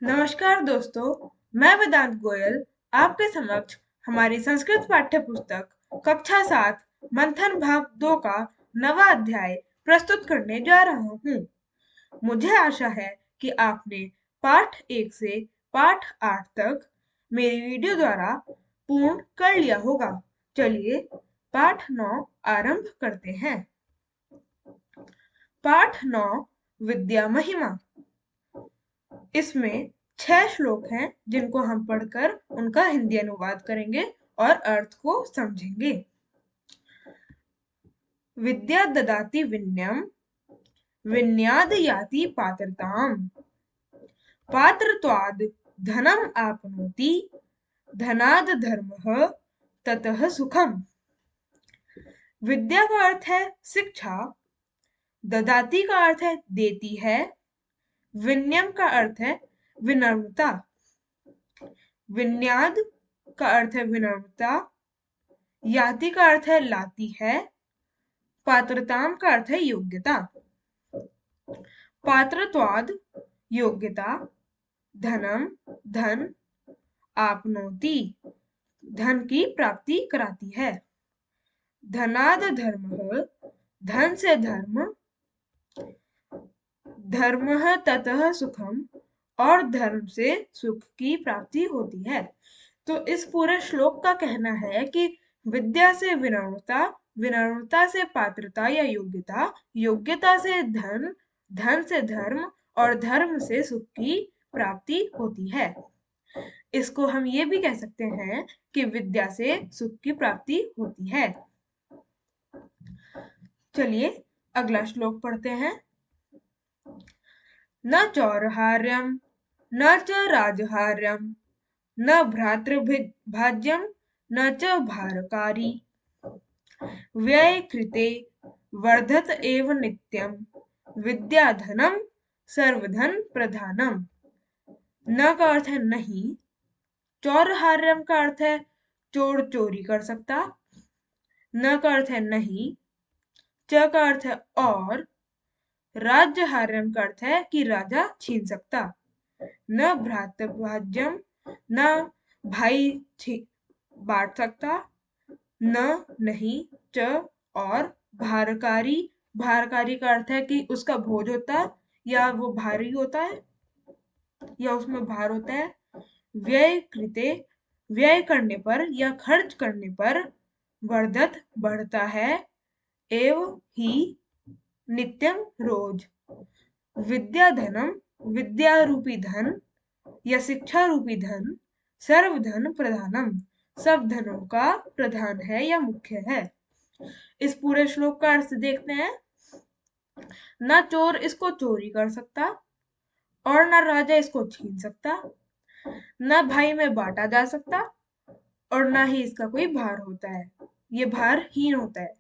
नमस्कार दोस्तों, मैं वेदांत गोयल आपके समक्ष हमारी संस्कृत पाठ्य पुस्तक कक्षा 7 मंथन भाग 2 का नवा अध्याय प्रस्तुत करने जा रहा हूँ। मुझे आशा है कि आपने पाठ 1 से पाठ 8 तक मेरी वीडियो द्वारा पूर्ण कर लिया होगा। चलिए पाठ 9 आरंभ करते हैं। पाठ 9 विद्या महिमा। इसमें 6 श्लोक हैं जिनको हम पढ़कर उनका हिंदी अनुवाद करेंगे और अर्थ को समझेंगे। विद्या ददाति विनयम, विनयाद याति पात्रताम, पात्रत्वाद धनम आपनोति, धनाद धर्मः ततः सुखम। विद्या का अर्थ है शिक्षा, ददाति का अर्थ है देती है, विनयम का अर्थ है विनम्रता, विन्याद का अर्थ है विनम्रता, याति का अर्थ है लाती है, पात्रताम का अर्थ है योग्यता। पात्रत्वाद योग्यता, धनम धन, आपनोति धन की प्राप्ति कराती है, धनाद धर्म धन से धर्म, धर्म ततः सुखम और धर्म से सुख की प्राप्ति होती है। तो इस पूरे श्लोक का कहना है कि विद्या से विनम्रता, विनम्रता से पात्रता या योग्यता, योग्यता से धन, धन से धर्म और धर्म से सुख की प्राप्ति होती है। इसको हम ये भी कह सकते हैं कि विद्या से सुख की प्राप्ति होती है। चलिए अगला श्लोक पढ़ते हैं। न चौरहार्यम न च राजहार्यम न भ्रातृभाज्यम न च भारकारी, व्यय कृते वर्धत एव नित्यम, विद्याधनम सर्वधन प्रधानम। न का अर्थ है नहीं, चौरहार्यम का अर्थ है चोर चोरी कर सकता, न का अर्थ है नहीं, च का अर्थ है और, राज्यहार्यम का अर्थ है कि राजा छीन सकता, न भ्रातृभाज्यम न भाई बांट सकता, न नहीं, च और, भारकारी, भारकारी का अर्थ है कि उसका भोज होता है या वो भारी होता है या उसमें भार होता है, व्यय कृते व्यय करने पर या खर्च करने पर, वर्धत बढ़ता है, एव ही नित्यम रोज, विद्या धनम विद्या रूपी धन या शिक्षा रूपी धन, सर्वधन प्रधानम सब धनों का प्रधान है या मुख्य है। इस पूरे श्लोक का अर्थ देखते हैं। न चोर इसको चोरी कर सकता और न राजा इसको छीन सकता, न भाई में बांटा जा सकता और न ही इसका कोई भार होता है, ये भारहीन होता है।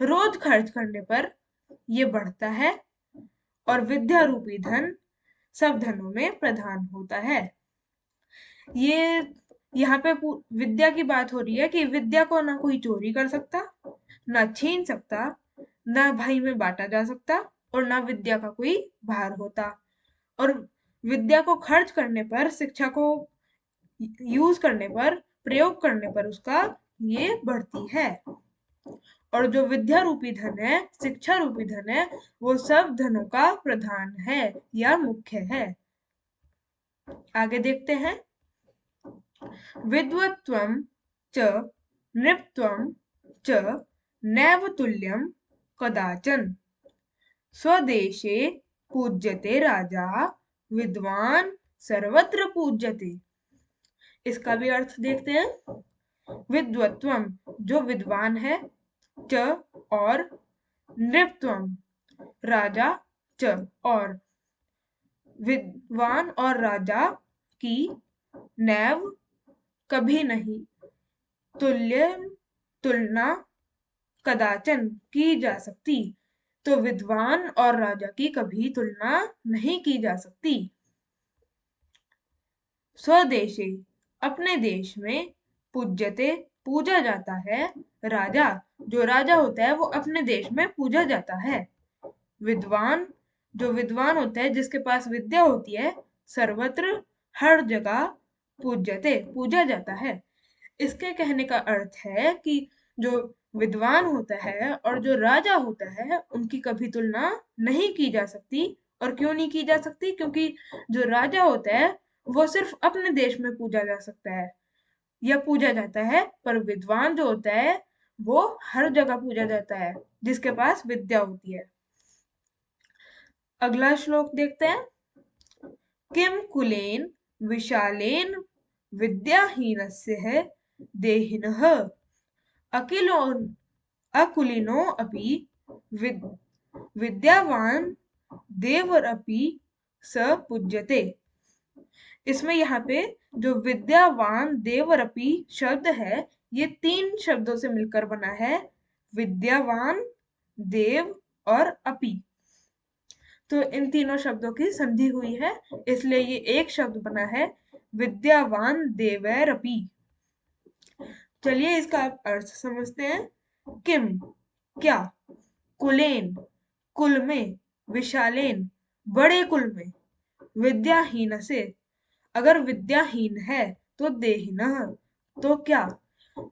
रोज खर्च करने पर ये बढ़ता है और विद्या रूपी धन सब धनों में प्रधान होता है। ये यहाँ पे विद्या की बात हो रही है कि विद्या को ना कोई चोरी कर सकता, ना छीन सकता, ना भाई में बांटा जा सकता और ना विद्या का कोई भार होता। और विद्या को खर्च करने पर, शिक्षा को यूज करने पर, प्रयोग करने पर उसका ये बढ़ती है। और जो विद्या रूपी धन है, शिक्षा रूपी धन है, वो सब धनों का प्रधान है या मुख्य है। आगे देखते हैं। विद्वत्त्वं च नृपत्वं च नैव तुल्यं कदाचन, स्वदेशे पूज्यते राजा, विद्वान सर्वत्र पूज्यते। इसका भी अर्थ देखते हैं। विद्वत्त्वं जो विद्वान है, च और, नृपत्वं राजा, च और, विद्वान और राजा की, नैव कभी नहीं, तुल्य तुलना कदाचन की जा सकती, तो विद्वान और राजा की कभी तुलना नहीं की जा सकती। स्वदेशे अपने देश में, पूज्यते पूजा जाता है, राजा जो राजा होता है वो अपने देश में पूजा जाता है, विद्वान जो विद्वान होता है जिसके पास विद्या होती है, सर्वत्र हर जगह पूज्यते पूजा जाता है। इसके कहने का अर्थ है कि जो विद्वान होता है और जो राजा होता है उनकी कभी तुलना नहीं की जा सकती। और क्यों नहीं की जा सकती? क्योंकि जो राजा होता है वो सिर्फ अपने देश में पूजा जा सकता है या पूजा जाता है, पर विद्वान जो होता है वो हर जगह पूजा जाता है जिसके पास विद्या होती है। अगला श्लोक देखते हैं। किम कुलेन विशालेन विद्याहीनस्य देहिनः अकिलो अकुलिनो अपि विद्यावान देवरपि स पूज्यते। इसमें यहाँ पे जो विद्यावान देवरपि शब्द है ये 3 शब्दों से मिलकर बना है, विद्यावान, देव और अपि। तो इन तीनों शब्दों की संधि हुई है, इसलिए ये एक शब्द बना है, विद्यावान देवैरपि। चलिए इसका अर्थ समझते हैं। किम क्या, कुलेन कुल में, विशालेन बड़े कुल में, विद्याहीन से अगर विद्याहीन है तो देहिनः तो क्या।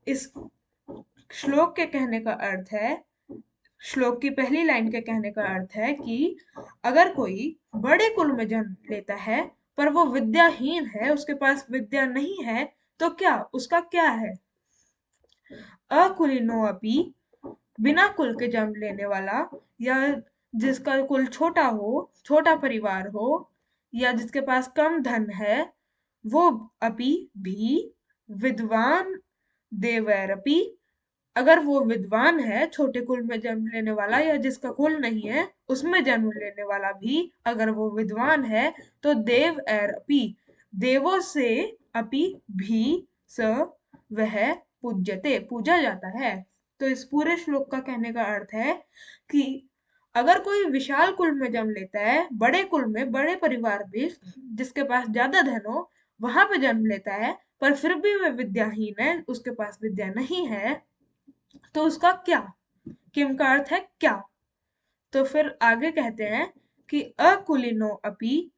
इस श्लोक के कहने का अर्थ है, श्लोक की पहली लाइन के कहने का अर्थ है कि अगर कोई बड़े कुल में जन्म लेता है पर वो विद्याहीन है, उसके पास विद्या नहीं है, तो क्या उसका क्या है। अकुलीनो अपि बिना कुल के जन्म लेने वाला, या जिसका कुल छोटा हो, छोटा परिवार हो, या जिसके पास कम धन है, वो अपि भी विद्वान देवैरपि अगर वो विद्वान है, छोटे कुल में जन्म लेने वाला या जिसका कुल नहीं है उसमें जन्म लेने वाला भी अगर वो विद्वान है, तो देव एर अपि देवों से अपि भी स वह पूज्यते पूजा जाता है। तो इस पूरे श्लोक का कहने का अर्थ है कि अगर कोई विशाल कुल में जन्म लेता है, बड़े कुल में, बड़े परिवार में, जिसके पास ज्यादा धन हो, वहां पे जन्म लेता है, पर फिर भी वह विद्याहीन है, उसके पास विद्या नहीं है, तो उसका क्या। किम का अर्थ है क्या। तो फिर आगे कहते हैं कि अकुलिनो अपि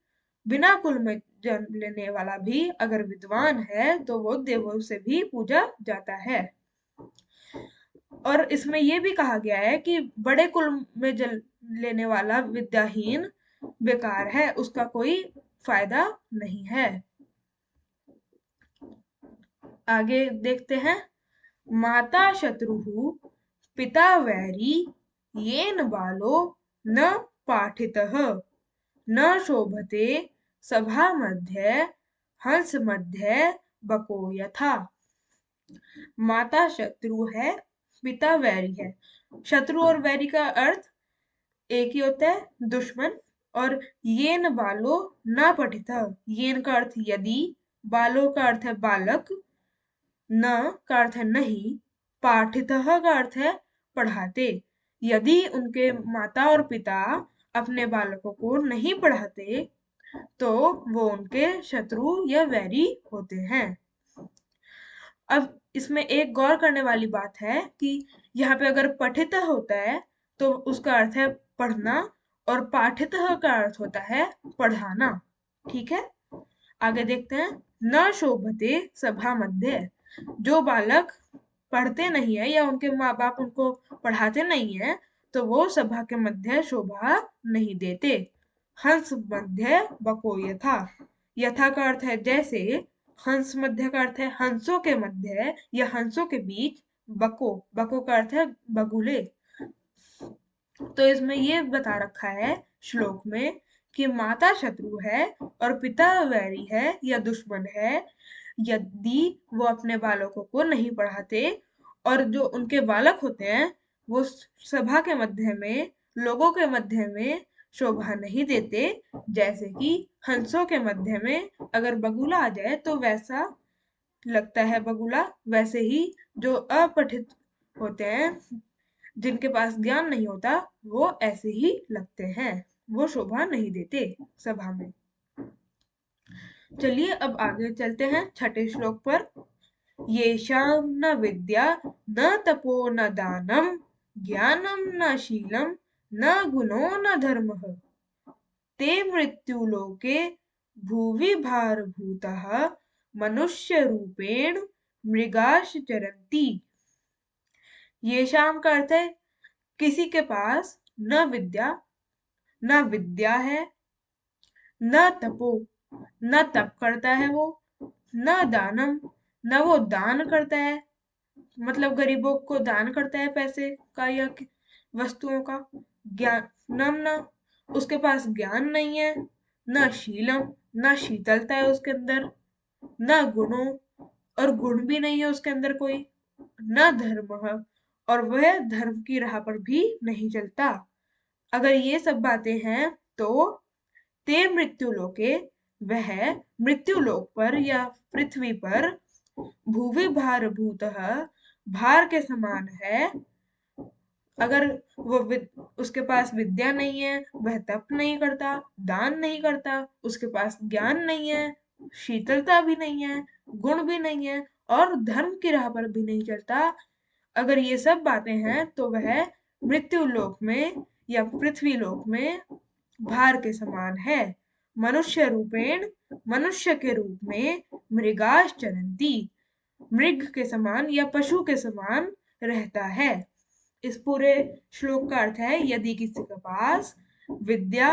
बिना कुल में जन्म लेने वाला भी अगर विद्वान है तो वो देवों से भी पूजा जाता है। और इसमें यह भी कहा गया है कि बड़े कुल में जन्म लेने वाला विद्याहीन बेकार है, उसका कोई फायदा नहीं है। आगे देखते हैं। माता शत्रुः पिता वैरी येन बालो न पाठितः न शोभते सभा मध्य हंस मध्य बको यथा। माता शत्रु है, पिता वैरी है। शत्रु और वैरी का अर्थ एक ही होता है, दुश्मन। और येन बालो न पठितः, येन का अर्थ यदि, बालो का अर्थ है बालक, न का अर्थ है नहीं, पाठितः का अर्थ है पढ़ाते। यदि उनके माता और पिता अपने बालकों को नहीं पढ़ाते तो वो उनके शत्रु या वैरी होते हैं। अब इसमें एक गौर करने वाली बात है कि यहाँ पे अगर पठित होता है तो उसका अर्थ है पढ़ना, और पाठित का अर्थ होता है पढ़ाना। ठीक है, आगे देखते हैं। न शोभते सभा मध्य, जो बालक पढ़ते नहीं है या उनके माँ बाप उनको पढ़ाते नहीं है तो वो सभा के मध्य शोभा नहीं देते। हंस मध्य बको यथा, यथा का अर्थ है जैसे, हंस मध्य का अर्थ है हंसों के मध्य या हंसों के बीच, बको, बको का अर्थ है बगुले। तो इसमें ये बता रखा है श्लोक में कि माता शत्रु है और पिता वैरी है या दुश्मन है यदि वो अपने बालकों को नहीं पढ़ाते, और जो उनके बालक होते हैं वो सभा के मध्य में, लोगों के मध्य में शोभा नहीं देते। जैसे कि हंसों के मध्य में अगर बगुला आ जाए तो वैसा लगता है बगुला, वैसे ही जो अपठित होते हैं, जिनके पास ज्ञान नहीं होता, वो ऐसे ही लगते हैं, वो शोभा नहीं देते सभा में। चलिए अब आगे चलते हैं छठे श्लोक पर। येषां न विद्या न तपो न दानम ज्ञानम न शीलम न गुणो न धर्मः ते मृत्युलोके भुवि भारभूतः मनुष्य रूपेण मृगाश चरन्ति। ये शाम का अर्थ है किसी के पास न विद्या है, न तपो, न तप करता है वो, न दानम, न वो दान करता है, मतलब गरीबों को दान करता है पैसे का या वस्तुओं का। ज्ञानम, न उसके पास ज्ञान नहीं है, न शीलम, न शीतलता है उसके अंदर, न गुणों, और गुण भी नहीं है उसके अंदर कोई, न धर्म, और वह धर्म की राह पर भी नहीं चलता। अगर ये सब बातें हैं तो ते मृत्युलोके, वह मृत्युलोक पर या पृथ्वी पर भुवि भारभूतः, भार के समान है। अगर उसके पास विद्या नहीं है, वह तप नहीं करता, दान नहीं करता, उसके पास ज्ञान नहीं है, शीतलता भी नहीं है, गुण भी नहीं है, और धर्म की राह पर भी नहीं चलता, अगर ये सब बातें हैं तो वह मृत्यु लोक में या पृथ्वी लोक में भार के समान है। मनुष्य रूपेण, मनुष्य के रूप में मृगाश चरंती, मृग के समान या पशु के समान रहता है। इस पूरे श्लोक का अर्थ है यदि किसी के पास विद्या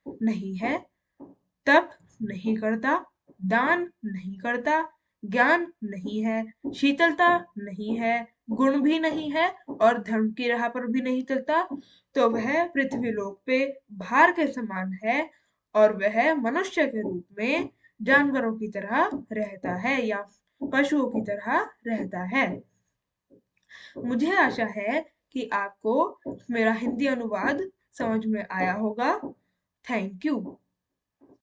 नहीं है, तप नहीं करता, दान नहीं करता, ज्ञान नहीं है, शीतलता नहीं है, गुण भी नहीं है, और धर्म की राह पर भी नहीं चलता, तो वह पृथ्वी लोक पे भार के समान है, और वह मनुष्य के रूप में जानवरों की तरह रहता है या पशुओं की तरह रहता है। मुझे आशा है कि आपको मेरा हिंदी अनुवाद समझ में आया होगा। Thank you.